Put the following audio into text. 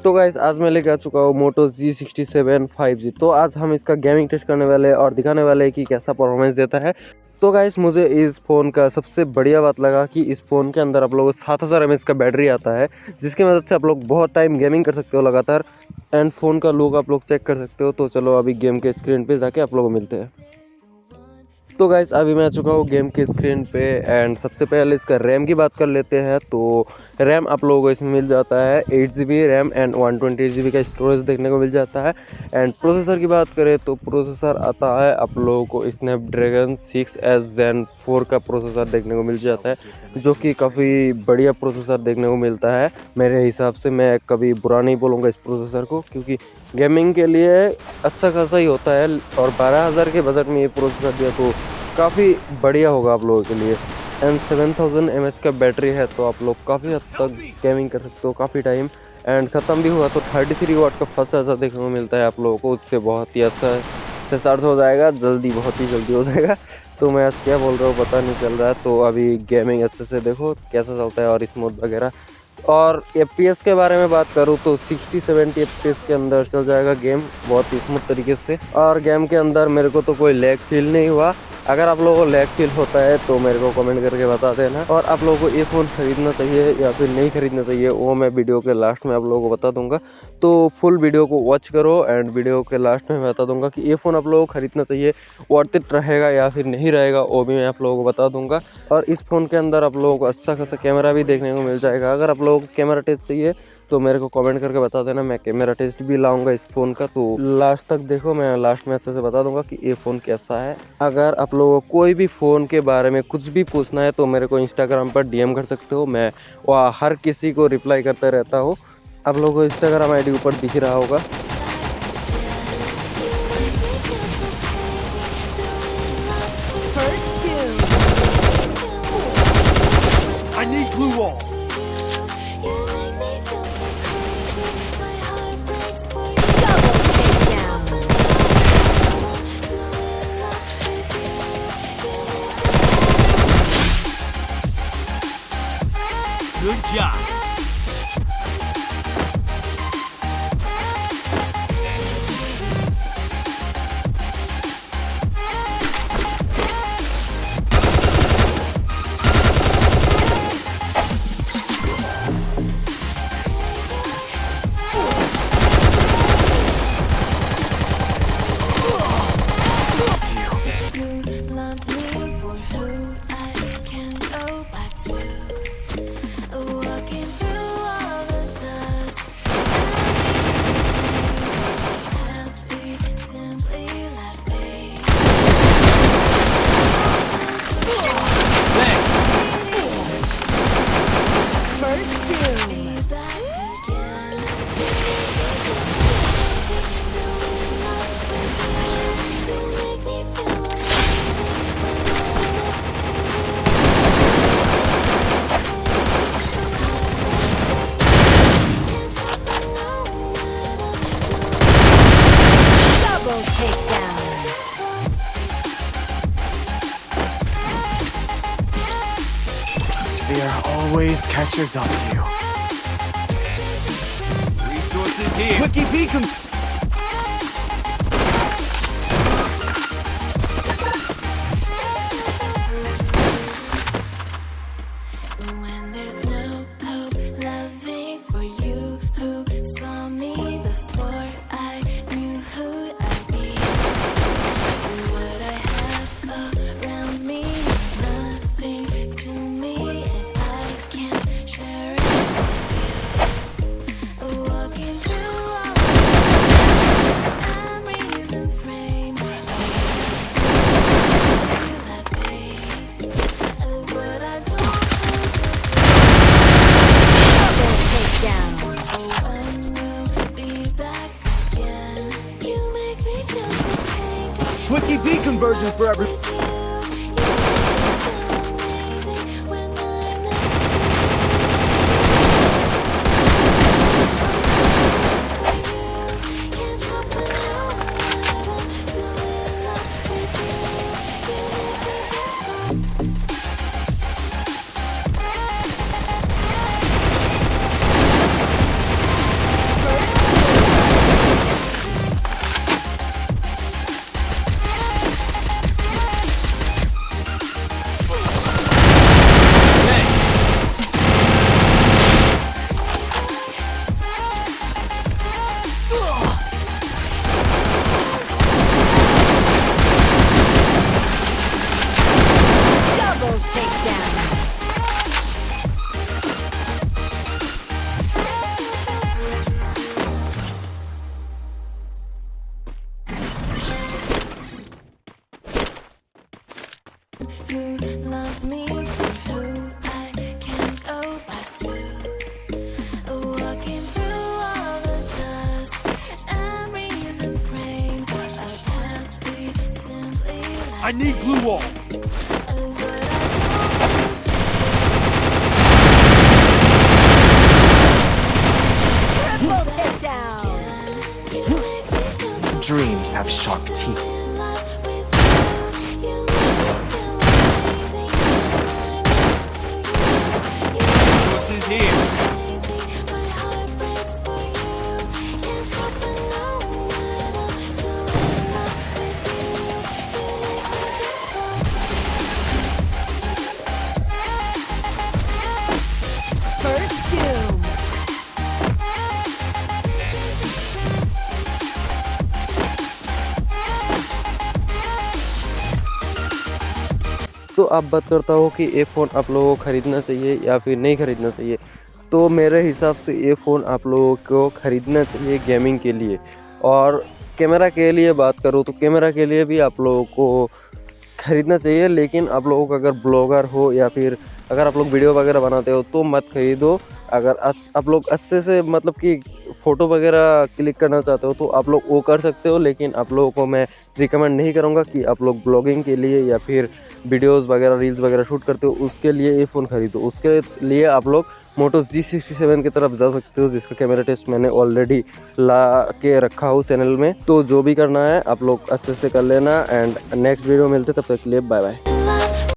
तो गाइस आज मैं लेके आ चुका हूँ मोटो G67 5G। तो आज हम इसका गेमिंग टेस्ट करने वाले हैं और दिखाने वाले हैं कि कैसा परफॉर्मेंस देता है। तो गाइस मुझे इस फ़ोन का सबसे बढ़िया बात लगा कि इस फ़ोन के अंदर आप लोगों को 7000 mAh का बैटरी आता है, जिसकी मदद से आप लोग बहुत टाइम गेमिंग कर सकते हो लगातार। एंड फ़ोन का लुक आप लोग चेक कर सकते हो। तो चलो अभी गेम के स्क्रीन पे जाके आप लोगों को मिलते हैं। तो गाइस अभी मैं आ चुका हूँ गेम के स्क्रीन पे एंड सबसे पहले इसका रैम की बात कर लेते हैं। तो रैम आप लोगों को इसमें मिल जाता है 8GB रैम एंड 128GB का स्टोरेज देखने को मिल जाता है। एंड प्रोसेसर की बात करें तो प्रोसेसर आता है आप लोगों को स्नैपड्रैगन 6S Gen 4 का प्रोसेसर देखने को मिल जाता है, जो कि काफ़ी बढ़िया प्रोसेसर देखने को मिलता है। मेरे हिसाब से मैं कभी बुरा नहीं बोलूँगा इस प्रोसेसर को, क्योंकि गेमिंग के लिए अच्छा खासा ही होता है। और 12000 के बजट में ये प्रोसेसर दिया तो काफ़ी बढ़िया होगा आप लोगों के लिए। एंड 7000 mAh का बैटरी है, तो आप लोग काफ़ी हद तक गेमिंग कर सकते हो काफ़ी टाइम। एंड ख़त्म भी हुआ तो 33 वाट का फास्ट चार्जर देखने को मिलता है आप लोगों को। उससे बहुत ही अच्छा 600 हो जाएगा जल्दी, बहुत ही जल्दी हो जाएगा। तो मैं आज क्या बोल रहा हूँ पता नहीं चल रहा है। तो अभी गेमिंग अच्छे से देखो कैसा चलता है और स्मूथ वगैरह। और FPS के बारे में बात करूँ तो 60-70 FPS के अंदर चल जाएगा गेम बहुत ही स्मूथ तरीके से। और गेम के अंदर मेरे को तो कोई लैग फील नहीं हुआ। अगर आप लोगों को लैग फील होता है तो मेरे को कमेंट करके बता देना। और आप लोगों को ये फ़ोन ख़रीदना चाहिए या फिर नहीं ख़रीदना चाहिए वो मैं वीडियो के लास्ट में आप लोगों को बता दूंगा। तो फुल वीडियो को वॉच करो एंड वीडियो के लास्ट में मैं बता दूंगा कि ये फ़ोन आप लोगों को ख़रीदना चाहिए, वर्थ इट रहेगा या फिर नहीं रहेगा वो भी मैं आप लोगों को बता दूंगा। और इस फ़ोन के अंदर आप लोगों को अच्छा खासा कैमरा भी देखने को मिल जाएगा। अगर आप लोगों को कैमरा टेस्ट चाहिए तो मेरे को कमेंट करके बता देना, मैं कैमरा टेस्ट भी लाऊंगा इस फ़ोन का। तो लास्ट तक देखो, मैं लास्ट में अच्छे से बता दूंगा कि ये फ़ोन कैसा है। अगर आप लोगों को कोई भी फ़ोन के बारे में कुछ भी पूछना है तो मेरे को इंस्टाग्राम पर DM कर सकते हो, मैं वहाँ हर किसी को रिप्लाई करता रहता हूँ। आप लोगों को इंस्टाग्राम ID ऊपर दिख रहा होगा। I need glue wall. Good job. There always catches up to you. Resources here. Quickie beacon. When there's no hope loving for you who saw me before I knew who I'd be. What I have around me means nothing to me if I can't share it with you. Walking through all the memories and frame that fade of what I don't. Quickie B conversion for every. I need glue wall. Triple takedown. Dreams have sharp teeth. This is here. First doom. तो अब बात करता हूँ कि ये phone आप लोगों को ख़रीदना चाहिए या फिर नहीं ख़रीदना चाहिए। तो मेरे हिसाब से ये फ़ोन आप लोगों को ख़रीदना चाहिए गेमिंग के लिए। और कैमरा के लिए बात करूँ तो कैमरा के लिए भी आप लोगों को ख़रीदना चाहिए, लेकिन आप लोगों को अगर ब्लॉगर हो या फिर अगर आप लोग वीडियो वगैरह बनाते हो तो मत ख़रीदो। अगर आप लोग अच्छे से मतलब कि फ़ोटो वगैरह क्लिक करना चाहते हो तो आप लोग वो कर सकते हो, लेकिन आप लोगों को मैं रिकमेंड नहीं करूँगा कि आप लोग ब्लॉगिंग के लिए या फिर वीडियोस वगैरह रील्स वगैरह शूट करते हो उसके लिए ये फ़ोन ख़रीदो। उसके लिए आप लोग मोटो G57 की तरफ जा सकते हो, जिसका कैमरा टेस्ट मैंने ऑलरेडी ला के रखा हूँ चैनल में। तो जो भी करना है आप लोग अच्छे से कर लेना। एंड नेक्स्ट वीडियो मिलते तब तक के लिए बाय बाय।